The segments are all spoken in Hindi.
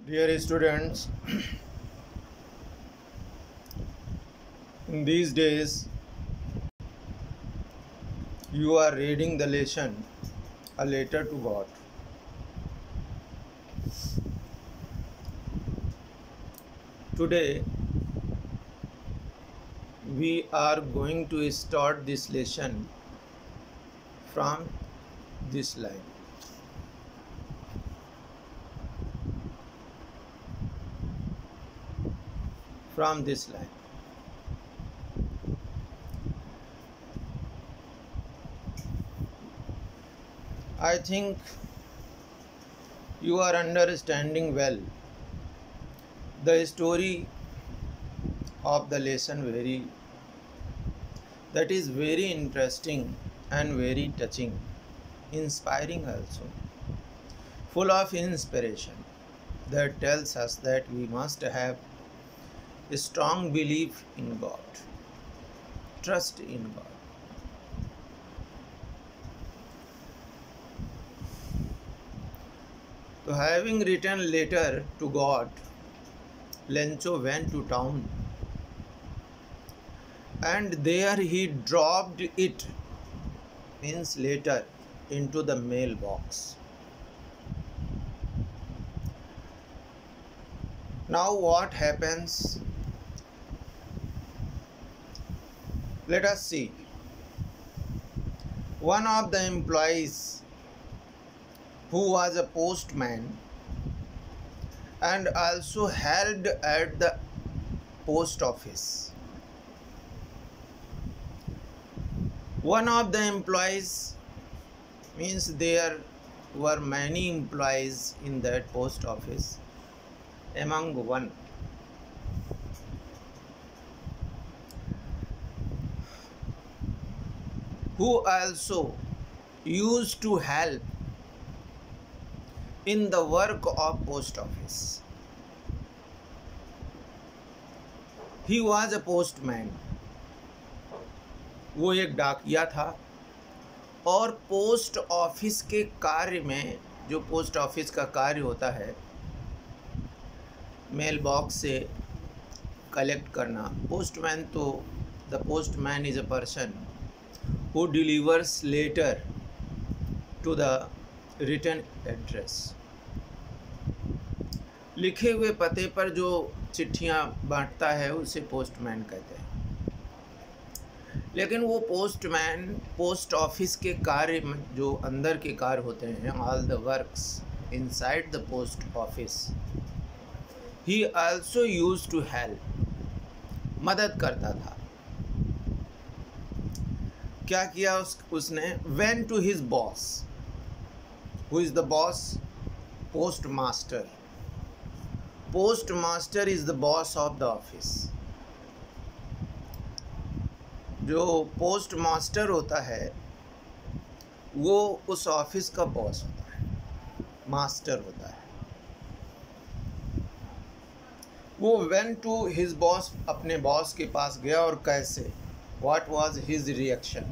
Dear students, in these days you are reading the lesson A Letter to God. Today we are going to start this lesson from this line. From this line. I think you are understanding well the story of the lesson that is very interesting and very touching, inspiring also, full of inspiration that tells us that we must have a strong belief in God, trust in God. So having written letter to God, Lencho went to town and there he dropped it, means letter, into the mailbox. Now what happens? Let us see. One of the employees, who was a postman and also helped at the post office. One of the employees, means there were many employees in that post office, among one. Who also used to help in the work of post office. He was a postman. वो एक डाकिया था और पोस्ट ऑफिस के कार्य में, जो पोस्ट ऑफिस का कार्य होता है, मेल बॉक्स से कलेक्ट करना, पोस्टमैन, तो the postman is a person who delivers letter to the written address. लिखे हुए पते पर जो चिट्ठियाँ बांटता है उसे पोस्टमैन कहते हैं। लेकिन वो पोस्टमैन पोस्ट ऑफिस के कार्य में, जो अंदर के कार्य होते हैं, all the works inside the post office, he also used to help, मदद करता था। क्या किया उसने? Went to his boss. Who is the boss? Post master. Post master is the boss of the office. जो पोस्ट मास्टर होता है वो उस ऑफिस का बॉस होता है, मास्टर होता है। वो वेंट टू हिज बॉस, अपने बॉस के पास गया, और कैसे? What was his reaction?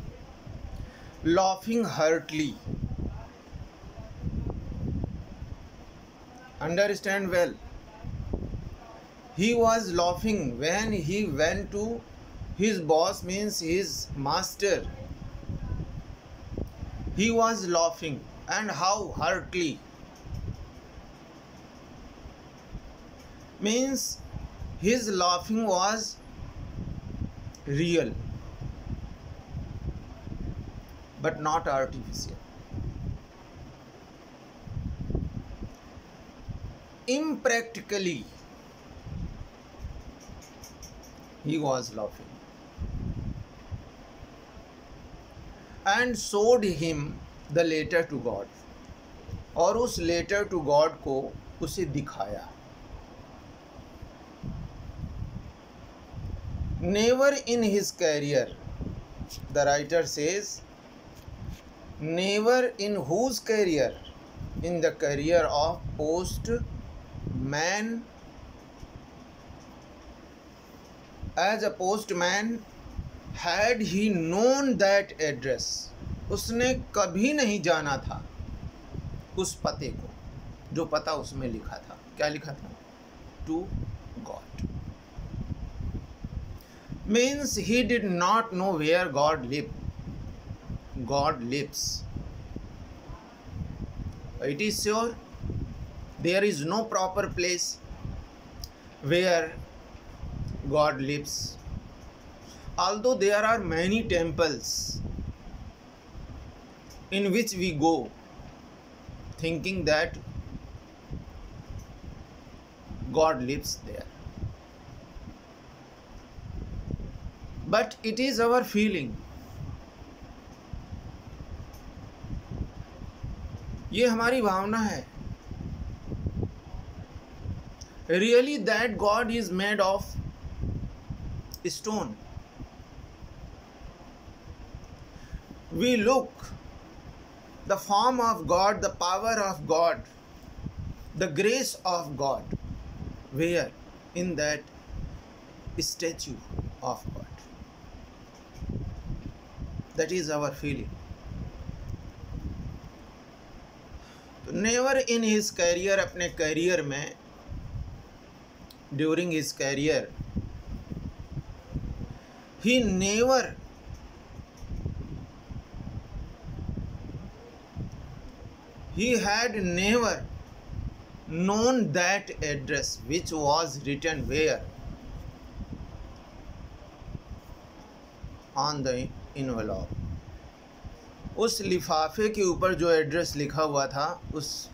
Laughing heartily. Understand well. He was laughing when he went to his boss, means his master. He was laughing, and how heartily? Means his laughing was real, but not artificial. Impractically, he was laughing, and showed him the letter to God. और उस letter to God को उसे दिखाया। Never in his career, the writer says, never in whose career? In the career of postman. As a postman, had he known that address, उसने कभी नहीं जाना था उस पते को, जो पता उसमें लिखा था। क्या लिखा था? To God. Means he did not know where God lives. It is sure there is no proper place where God lives. Although there are many temples in which we go thinking that God lives there, but it is our feeling, ये हमारी भावना है, really that God is made of stone. We look the form of God, the power of God, the grace of God, where? In that statue of God. That is our feeling. Never in his career, अपने career में, during his career, he had never known that address which was written where? On the envelope. उस लिफाफे के ऊपर जो एड्रेस लिखा हुआ था, उस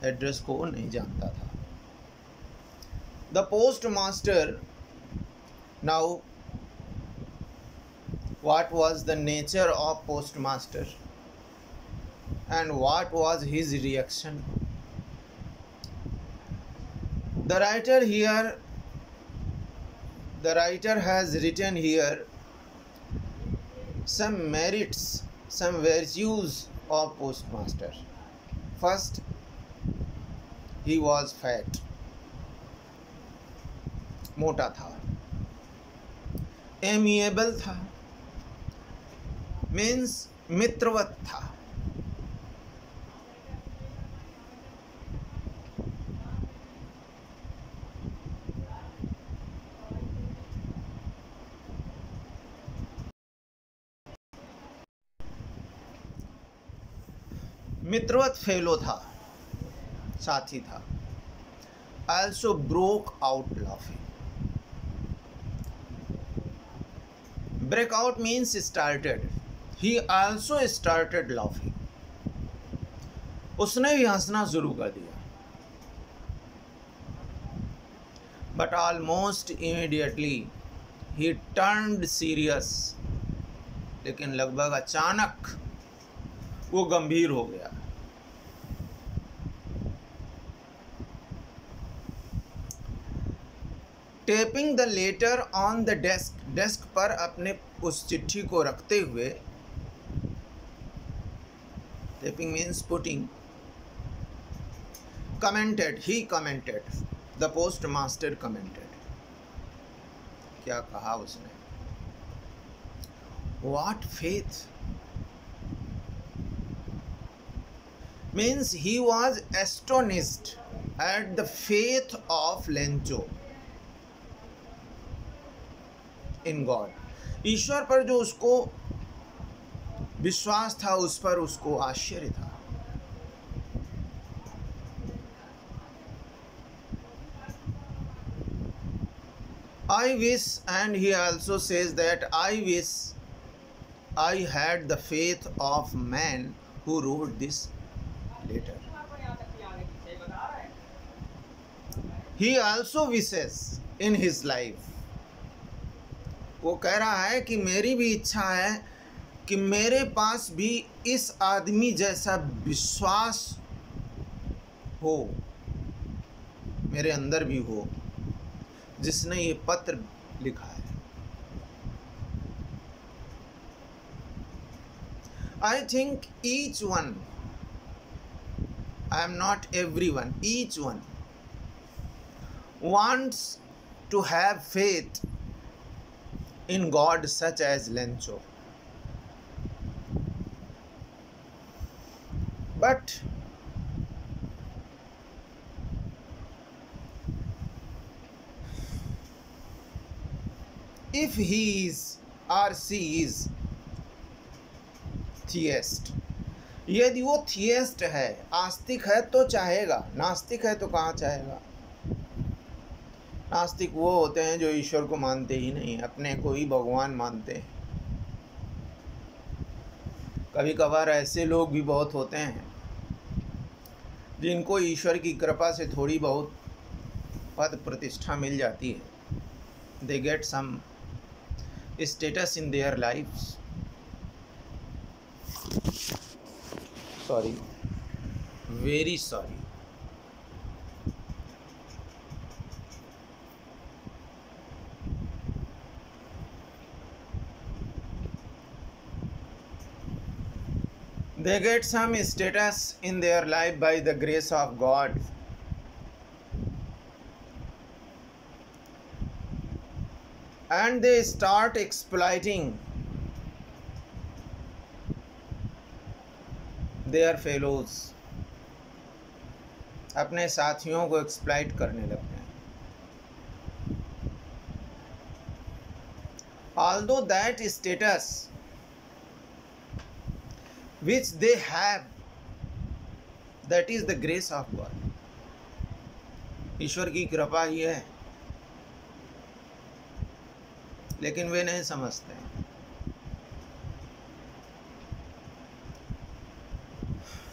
एड्रेस को वो नहीं जानता था। The post master, now what was the nature of postmaster and what was his reaction? The writer has written here some merits, some virtues of postmaster. First, he was fat, मोटा था, amiable था, मीन्स मित्रवत था, मित्रवत फेलो था, साथी था। Also broke out laughing. Break out means started. He also started laughing. उसने भी हंसना शुरू कर दिया। But almost immediately he turned serious. लेकिन लगभग अचानक वो गंभीर हो गया। Tapping the letter on the desk पर अपने उस चिट्ठी को रखते हुए, tapping means putting, he commented, the postmaster commented. क्या कहा उसने? What faith? Means he was astonished at the faith of Lencho in God. ईश्वर पर जो उसको विश्वास था, उस पर उसको आश्चर्य था। I wish, and he also says that I wish I had the faith of man who wrote this letter. He also wishes in his life. वो कह रहा है कि मेरी भी इच्छा है कि मेरे पास भी इस आदमी जैसा विश्वास हो, मेरे अंदर भी हो, जिसने ये पत्र लिखा है। I think each one, I am not everyone, each one wants to have faith in God such as Lencho. But if he is or she is theist, यदि वो थियस्ट है, आस्तिक है, तो चाहेगा। नास्तिक है तो कहाँ चाहेगा। नास्तिक वो होते हैं जो ईश्वर को मानते ही नहीं, अपने को ही भगवान मानते हैं। कभी कभार ऐसे लोग भी बहुत होते हैं जिनको ईश्वर की कृपा से थोड़ी बहुत पद प्रतिष्ठा मिल जाती है। They get some status in their lifes. Sorry, very sorry. They get some status in their life by the grace of God. And they start exploiting their fellows. अपने साथियों को एक्सप्लॉइट करने लगते हैं। Although that status which they have, that is the grace of God. ईश्वर की कृपा ही है, लेकिन वे नहीं समझते हैं।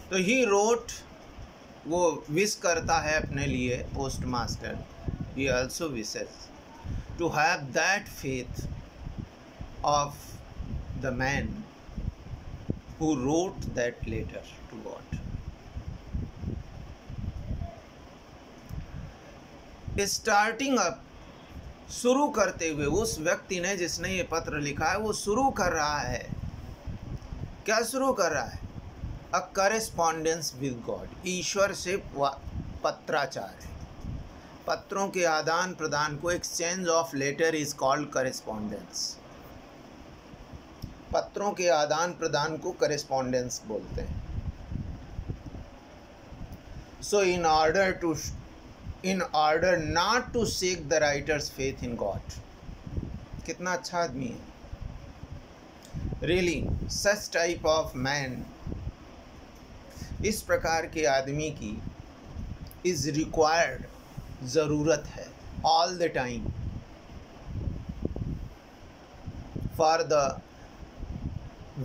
तो ही रोट, वो विश करता है अपने लिए, post master, he also wishes to have that faith of the man who wrote that letter to God. Starting up, शुरू करते हुए, उस व्यक्ति ने जिसने ये पत्र लिखा है वो शुरू कर रहा है। क्या शुरू कर रहा है? अ करेस्पॉन्डेंस विद गॉड, ईश्वर से पत्राचार है। पत्रों के आदान प्रदान को exchange of letter is called correspondence. पत्रों के आदान प्रदान को करेस्पॉन्डेंस बोलते हैं। So in order not to shake the writer's faith in God. कितना अच्छा आदमी है। Really such type of man, इस प्रकार के आदमी की इज रिक्वायर्ड, ज़रूरत है, all the time, for the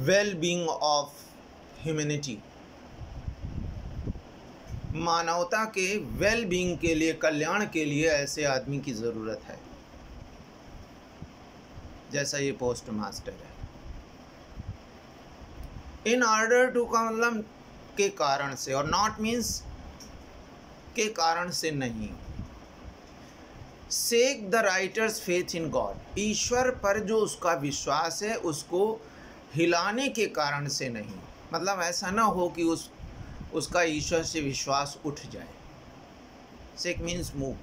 well-being of humanity, मानवता के well-being के लिए, कल्याण के लिए ऐसे आदमी की ज़रूरत है जैसा ये पोस्ट मास्टर है। इन ऑर्डर टू का मतलब के कारण से, और नॉट मीन्स के कारण से नहीं। Shake the writer's faith in God, ईश्वर पर जो उसका विश्वास है उसको हिलाने के कारण से नहीं। मतलब ऐसा ना हो कि उसका ईश्वर से विश्वास उठ जाए। Shake means move.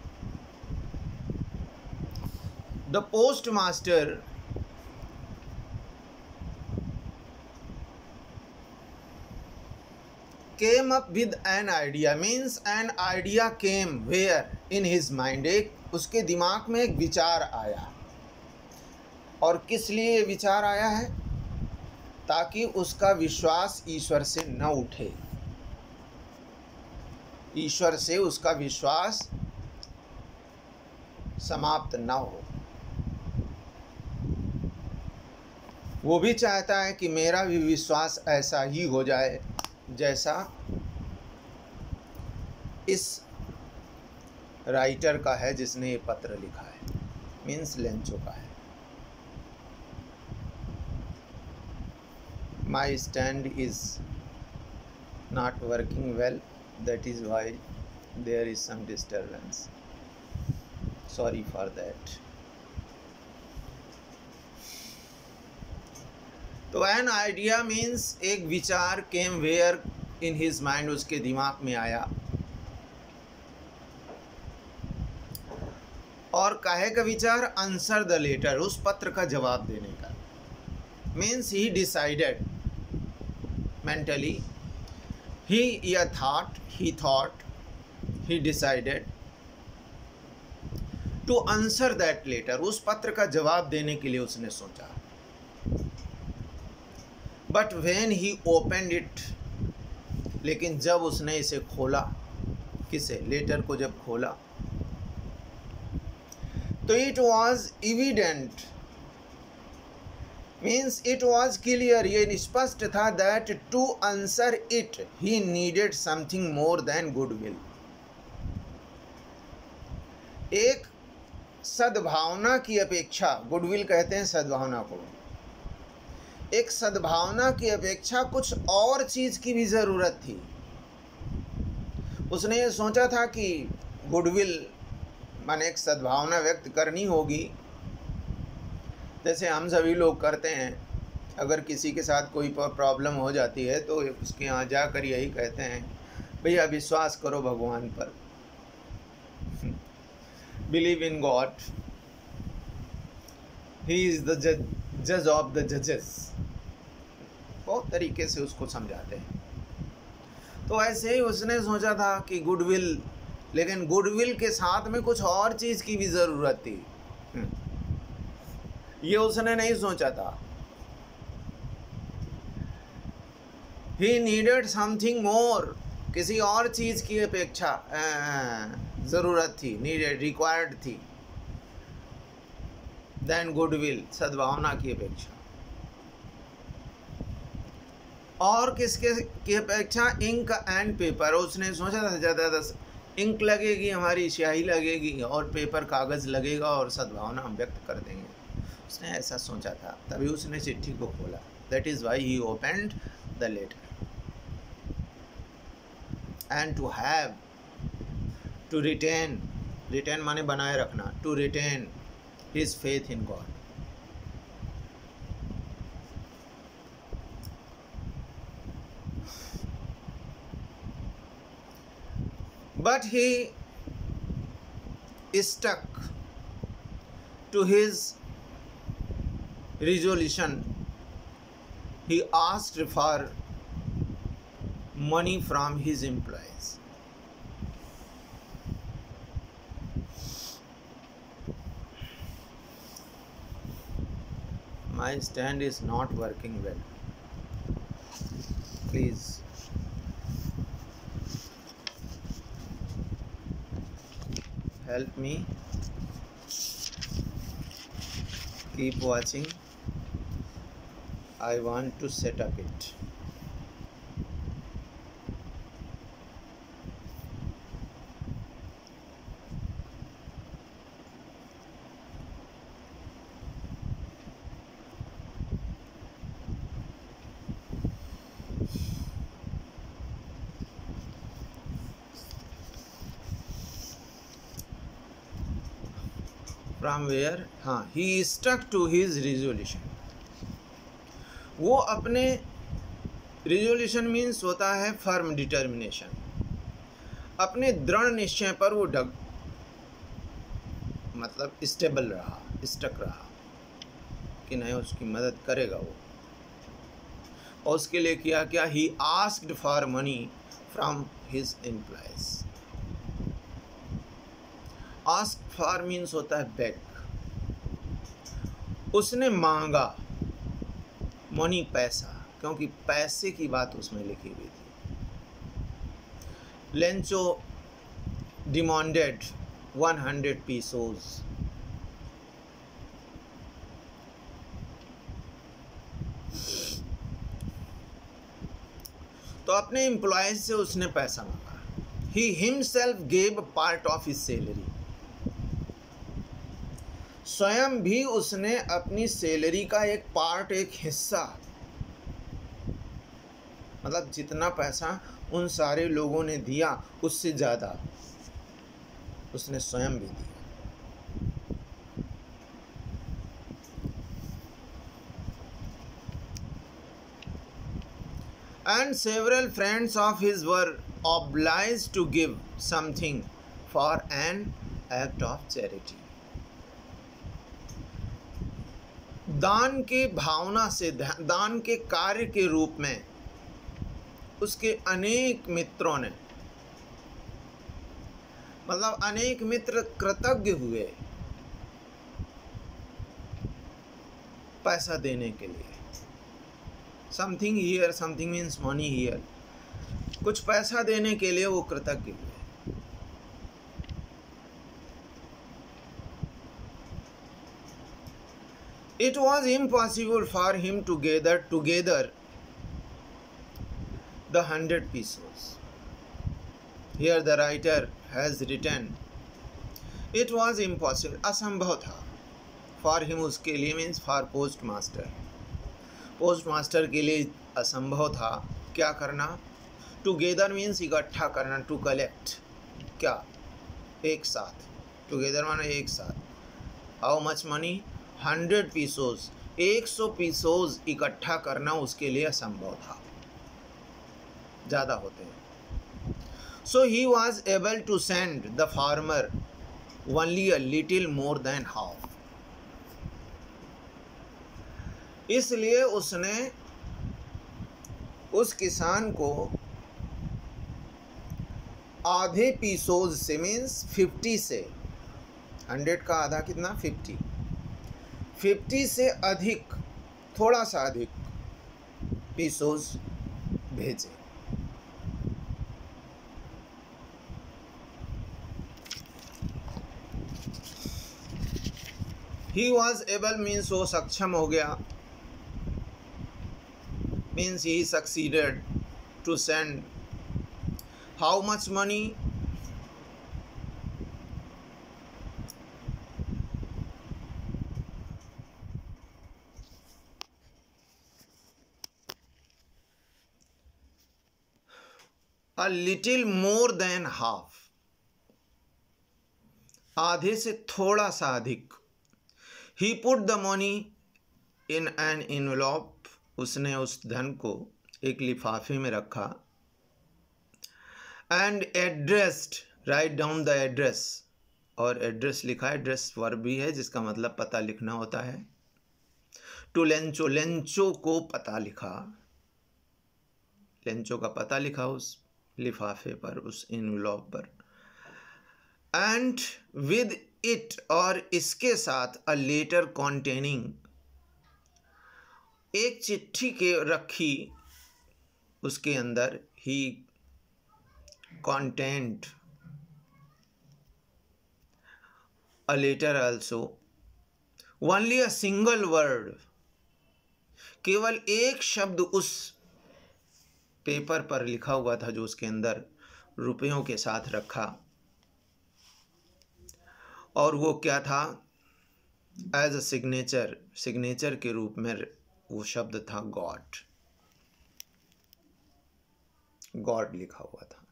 The post master came up with an idea, means an idea came where in his mind, एक उसके दिमाग में एक विचार आया। और किस लिए विचार आया है? ताकि उसका विश्वास ईश्वर से न उठे, ईश्वर से उसका विश्वास समाप्त न हो। वो भी चाहता है कि मेरा भी विश्वास ऐसा ही हो जाए जैसा इस राइटर का है जिसने ये पत्र लिखा है, मीन्स लेंचो का है। My stand is not working well, that is why there is some disturbance. Sorry for that. तो an idea means एक विचार came where in his mind, उसके दिमाग में आया। और काहे का विचार? आंसर द लेटर, उस पत्र का जवाब देने का। Means he decided mentally, he thought, he decided to answer that letter, उस पत्र का जवाब देने के लिए उसने सोचा। But when he opened it, लेकिन जब उसने इसे खोला, किसे, लेटर को जब खोला, तो it was evident, means it was clear, ये स्पष्ट था, that to answer it he needed something more than goodwill. एक सद्भावना की अपेक्षा, गुडविल कहते हैं सद्भावना को, एक सद्भावना की अपेक्षा कुछ और चीज की भी जरूरत थी। उसने ये सोचा था कि गुडविल माने एक सद्भावना व्यक्त करनी होगी, जैसे हम सभी लोग करते हैं। अगर किसी के साथ कोई प्रॉब्लम हो जाती है तो उसके यहाँ जाकर यही कहते हैं, भैया विश्वास करो भगवान पर, believe in God, he is the जज ऑफ द जजेस। बहुत तरीके से उसको समझाते हैं। तो ऐसे ही उसने सोचा था कि गुडविल, लेकिन गुडविल के साथ में कुछ और चीज की भी जरूरत थी। ये उसने नहीं सोचा था। ही नीडेड समथिंग मोर, किसी और चीज की अपेक्षा जरूरत थी, नीडेड, रिक्वायर्ड थी, देन गुडविल, सद्भावना की अपेक्षा। और किसके की अपेक्षा, इंक एंड पेपर। उसने सोचा था ज़्यादा इंक लगेगी, हमारी स्याही लगेगी, और पेपर कागज़ लगेगा, और सद्भावना हम व्यक्त कर देंगे। उसने ऐसा सोचा था, तभी उसने चिट्ठी को खोला। That is why he opened the letter and to have, to retain, retain माने बनाए रखना, to retain his faith in God. But he stuck to his resolution. He asked for money from his employees. My stand is not working well. Please. Help me. Keep watching. I want to set up it. From where? हाँ, he stuck to his resolution. वो अपने, resolution means होता है firm determination, अपने दृढ़ निश्चय पर वो मतलब स्टेबल रहा, स्टक रहा कि नहीं उसकी मदद करेगा वो। और उसके लिए किया क्या, he asked for money from his employees. Ask for means होता है बेग। उसने मांगा, मनी पैसा, क्योंकि पैसे की बात उसमें लिखी हुई थी। Lencho demanded 100 pesos. तो अपने एम्प्लॉयज से उसने पैसा मांगा। He himself gave part of his salary, स्वयं भी उसने अपनी सैलरी का एक पार्ट, एक हिस्सा, मतलब जितना पैसा उन सारे लोगों ने दिया उससे ज़्यादा उसने स्वयं भी दिया। And several friends of his were obliged to give something for an act of charity. दान के भावना से, दान के कार्य के रूप में उसके अनेक मित्रों ने, मतलब अनेक मित्र कृतज्ञ हुए पैसा देने के लिए। Something here, something means money here, कुछ पैसा देने के लिए वो कृतज्ञ हुए। It was impossible for him to gather together the 100 pesos. Here the writer has written, it was impossible, असंभव था। For him, उसके लिए means for post master, post master के लिए असंभव था क्या करना? टुगेदर मीन्स इकट्ठा करना, टू कलेक्ट, क्या? एक साथ, टुगेदर माना एक साथ। How much money? 100 pesos, 100 pesos इकट्ठा करना उसके लिए असंभव था, ज़्यादा होते हैं। So he was able to send the farmer only a little more than half. इसलिए उसने उस किसान को आधे पीसोज से, मीन्स 50 से, 100 का आधा कितना? 50 से अधिक, थोड़ा सा अधिक पीसोज भेजे। He was able मीन्स वो सक्षम हो गया, means he succeeded to send how much money? A little more than half, आधे से थोड़ा सा अधिक। He put the money in an envelope, उसने उस धन को एक लिफाफे में रखा। And addressed, write down the address, और एड्रेस लिखा, एड्रेस वर्ब भी है जिसका मतलब पता लिखना होता है। टू लेंचो, लेंचो को पता लिखा, लेंचो का पता लिखा उस लिफाफे पर, उस एनवेलॉप पर। एंड विद इट, और इसके साथ, अ लेटर कॉन्टेनिंग, एक चिट्ठी के रखी उसके अंदर, he content a letter also, only a single word, केवल एक शब्द उस पेपर पर लिखा हुआ था जो उसके अंदर रुपयों के साथ रखा, और वो क्या था? एज अ सिग्नेचर, सिग्नेचर के रूप में वो शब्द था गॉड, गॉड लिखा हुआ था।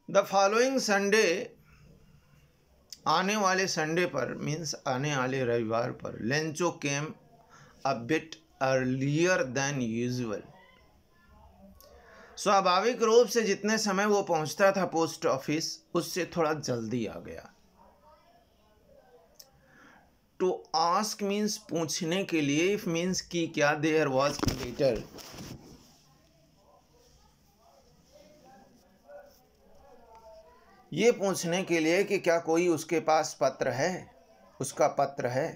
द फॉलोइंग संडे, आने वाले संडे पर, मीन्स आने वाले रविवार पर, Lencho came a bit earlier than usual, स्वाभाविक रूप से जितने समय वो पहुंचता था पोस्ट ऑफिस, उससे थोड़ा जल्दी आ गया। टू आस्क मीन्स पूछने के लिए, इफ मीन्स की क्या, देयर वॉज लेटर, ये पूछने के लिए कि क्या कोई उसके पास पत्र है, उसका पत्र है।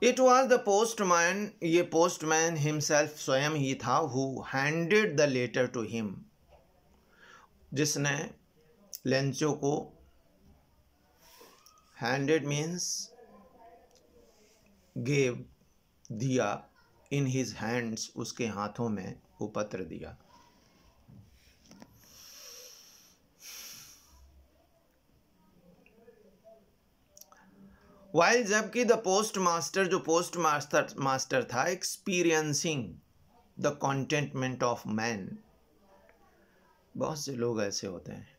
इट वॉज द पोस्टमैन, ये पोस्टमैन हिमसेल्फ, स्वयं ही था, who handed the letter to him, जिसने लेंचो को, हैंडेड मीन्स गेव, दिया, इन हिज हैंड्स, उसके हाथों में वो पत्र दिया। वाइल, जबकि द पोस्ट मास्टर, जो पोस्ट मास्टर था, एक्सपीरियंसिंग द कॉन्टेंटमेंट ऑफ मैन, बहुत से लोग ऐसे होते हैं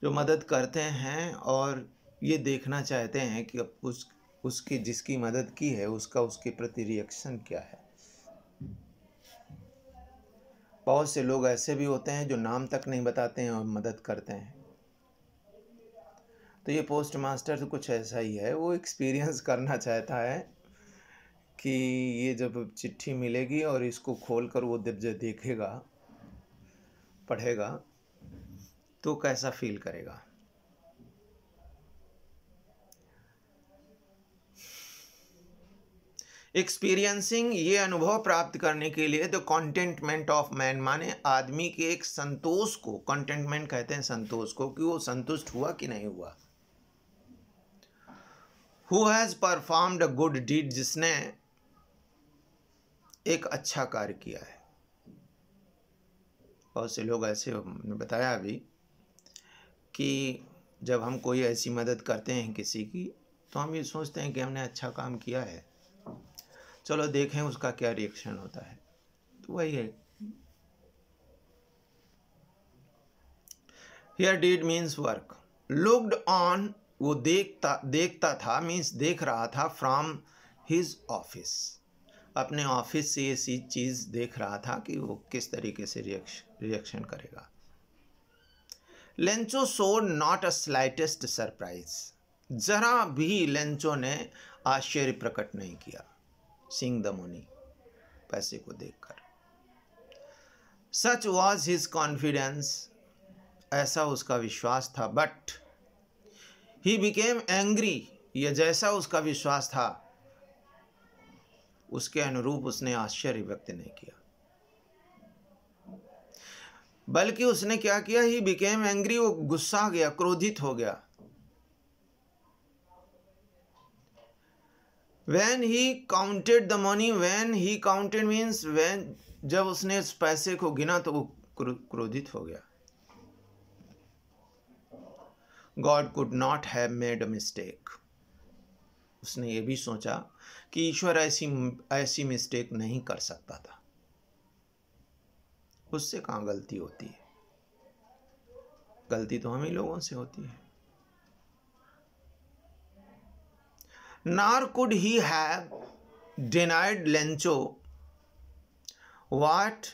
जो मदद करते हैं और ये देखना चाहते हैं कि उसकी जिसकी मदद की है उसका उसके प्रति रिएक्शन क्या है। बहुत से लोग ऐसे भी होते हैं जो नाम तक नहीं बताते हैं और मदद करते हैं। तो ये पोस्ट मास्टर तो कुछ ऐसा ही है, वो एक्सपीरियंस करना चाहता है कि ये जब चिट्ठी मिलेगी और इसको खोल कर वो जब देखेगा, पढ़ेगा, तो कैसा फील करेगा। एक्सपीरियंसिंग, ये अनुभव प्राप्त करने के लिए द कंटेंटमेंट ऑफ मैन, माने आदमी के एक संतोष को, कंटेंटमेंट कहते हैं संतोष को, कि वो संतुष्ट हुआ कि नहीं हुआ। Who has performed a good deed, जिसने एक अच्छा कार्य किया है। बहुत से लोग ऐसे, हमने बताया अभी, कि जब हम कोई ऐसी मदद करते हैं किसी की, तो हम ये सोचते हैं कि हमने अच्छा काम किया है, चलो देखें उसका क्या रिएक्शन होता है। तो वही है। Here deed means work. Looked on, वो देखता था, मीन्स देख रहा था, फ्रॉम हिज ऑफिस, अपने ऑफिस से ये चीज देख रहा था कि वो किस तरीके से रिएक्शन करेगा। Lencho showed not a slightest surprise, जरा भी लेंचो ने आश्चर्य प्रकट नहीं किया। सीइंग द मनी, पैसे को देखकर। सच वॉज हिज कॉन्फिडेंस, ऐसा उसका विश्वास था। बट ही बिकेम एंग्री, यह जैसा उसका विश्वास था उसके अनुरूप उसने आश्चर्य व्यक्त नहीं किया, बल्कि उसने क्या किया, ही बिकेम एंग्री, वो गुस्सा गया, क्रोधित हो गया। When he counted the money, when he counted means when, जब उसने इस पैसे को गिना तो वो क्रोधित हो गया। God could not have made a mistake, उसने ये भी सोचा कि ईश्वर ऐसी मिस्टेक नहीं कर सकता था, उससे कहाँ गलती होती है, गलती तो हम ही लोगों से होती है। Nor could he have denied Lencho what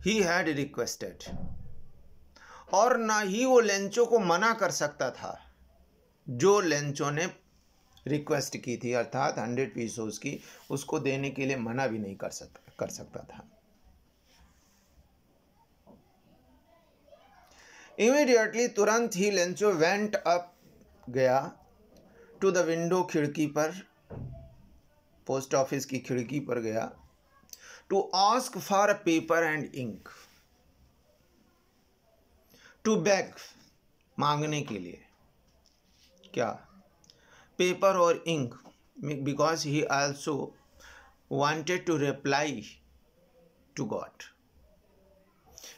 he had requested, और ना ही वो लेंचो को मना कर सकता था जो लेंचो ने रिक्वेस्ट की थी, अर्थात 100 पीसोस की, उसको देने के लिए मना भी नहीं कर सकता था। इमीडिएटली, तुरंत ही लेंचो वेंट अप, गया, टू द विंडो, खिड़की पर, पोस्ट ऑफिस की खिड़की पर गया, to ask for a paper and ink, to beg, मांगने के लिए, क्या, पेपर और ink, because he also wanted to reply to God,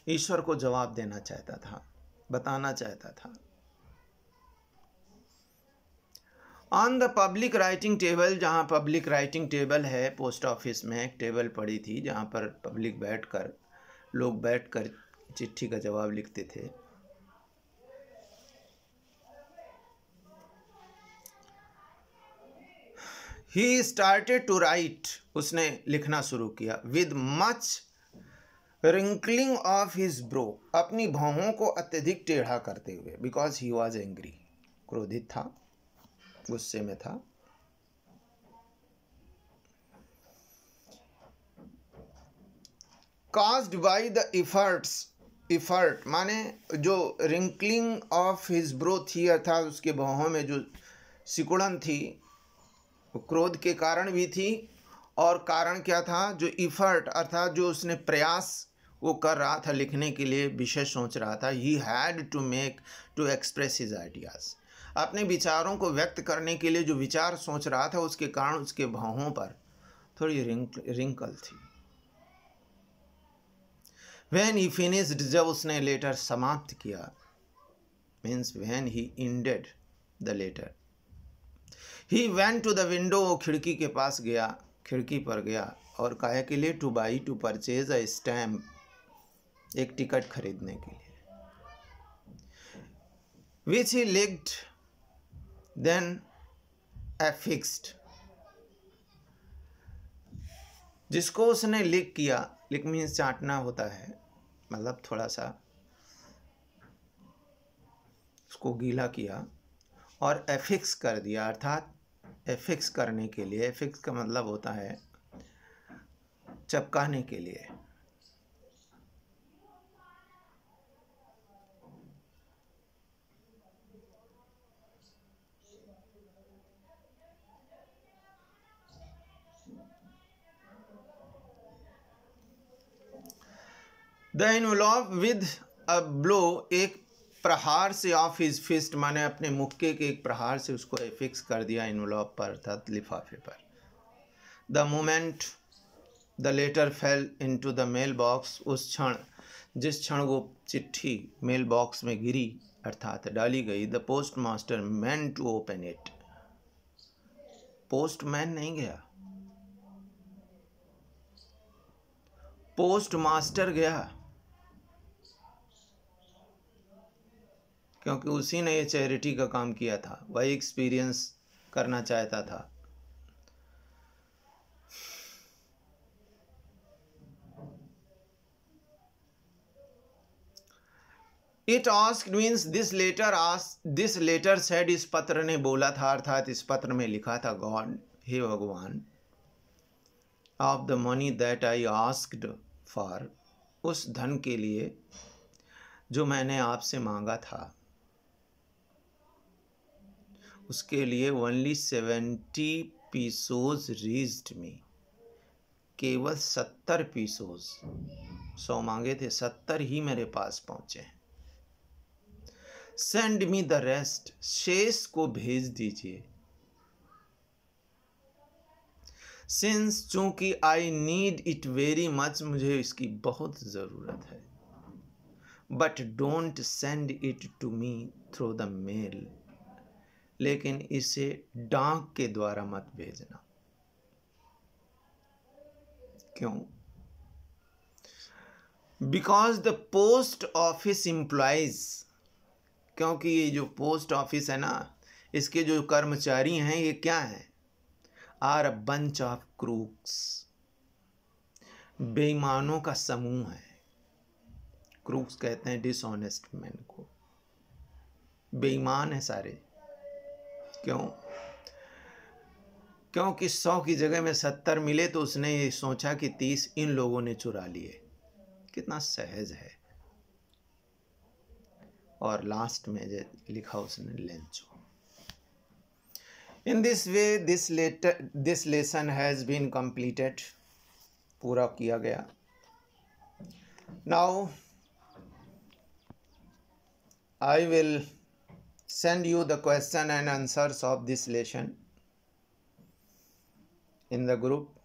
ईश्वर को जवाब देना चाहता था, बताना चाहता था। On the public writing table, जहाँ पब्लिक राइटिंग टेबल है पोस्ट ऑफिस में, एक टेबल पड़ी थी जहाँ पर पब्लिक बैठकर, लोग बैठकर चिट्ठी का जवाब लिखते थे। ही स्टार्टेड टू राइट, उसने लिखना शुरू किया, with much wrinkling of his bro, अपनी भौहों को अत्यधिक टेढ़ा करते हुए, बिकॉज ही वॉज एंग्री, क्रोधित था, गुस्से में था। caused by the effort माने जो रिंकलिंग ऑफ हिज ब्रो थी, अर्थात उसके भौहों में जो सिकुड़न थी, वो क्रोध के कारण भी थी। और कारण क्या था, जो इफर्ट, अर्थात जो उसने प्रयास वो कर रहा था लिखने के लिए, विषय सोच रहा था। He had to express his ideas, अपने विचारों को व्यक्त करने के लिए जो विचार सोच रहा था, उसके कारण उसके भौहों पर थोड़ी रिंकल थी। When he finished, जब उसने लेटर समाप्त किया, means when he ended the letter, he went to the window, वो खिड़की के पास गया, खिड़की पर गया, और काहे के लिए, to buy, to purchase a stamp, एक टिकट खरीदने के लिए, which he licked then affixed, जिसको उसने लिख किया, लिख मीन्स चाटना होता है, मतलब थोड़ा सा उसको गीला किया और एफिक्स कर दिया, अर्थात एफिक्स करने के लिए, एफिक्स का मतलब होता है चिपकाने के लिए। The envelope with a blow, एक प्रहार से, ऑफ हिज फिस्ट माने अपने मुक्के के एक प्रहार से उसको एफिक्स कर दिया एनवलप पर, अर्थात लिफाफे पर। The moment the letter fell into the mailbox, उस क्षण, जिस क्षण वो चिट्ठी मेल बॉक्स में गिरी अर्थात डाली गई, the post master man to open it, postman नहीं गया, पोस्ट मास्टर गया, क्योंकि उसी ने ये चैरिटी का काम किया था, वही एक्सपीरियंस करना चाहता था। It asked means this letter asked, this letter said, इस पत्र ने बोला था, अर्थात इस पत्र में लिखा था, गॉड, हे भगवान, of the money that I asked for, उस धन के लिए जो मैंने आपसे मांगा था, उसके लिए ओनली 70 पीसोज रीच्ड मी, केवल 70 पीसोज, 100 मांगे थे, 70 ही मेरे पास पहुंचे। सेंड मी द रेस्ट, शेष को भेज दीजिए। सिंस, चूंकि I need it very much, मुझे इसकी बहुत जरूरत है। But don't send it to me through the mail, लेकिन इसे डाक के द्वारा मत भेजना। क्यों? Because the post office employees, क्योंकि ये जो पोस्ट ऑफिस है ना, इसके जो कर्मचारी हैं, ये क्या हैं? Are a bunch of crooks, बेईमानों का समूह है। क्रूक्स कहते हैं डिसऑनेस्ट मैन को, बेईमान है सारे। क्यों? क्योंकि 100 की जगह में 70 मिले, तो उसने ये सोचा कि 30 इन लोगों ने चुरा लिए। कितना सहज है। और लास्ट में जो लिखा उसने, Lencho. In this way this lesson has been completed, पूरा किया गया। Now I will send you the question and answers of this lesson in the group.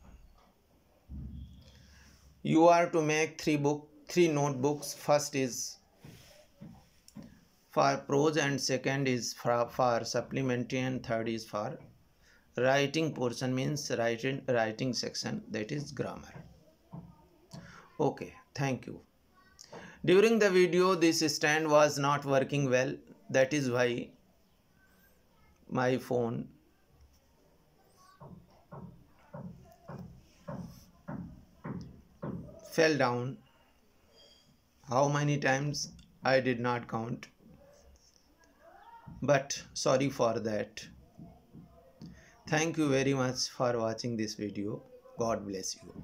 You are to make 3 notebooks. First is for prose and second is for supplementary and third is for writing portion, means writing section, that is grammar. Okay, thank you. During the video this stand was not working well, that is why my phone fell down. How many times I did not count, but sorry for that. Thank you very much for watching this video. God bless you.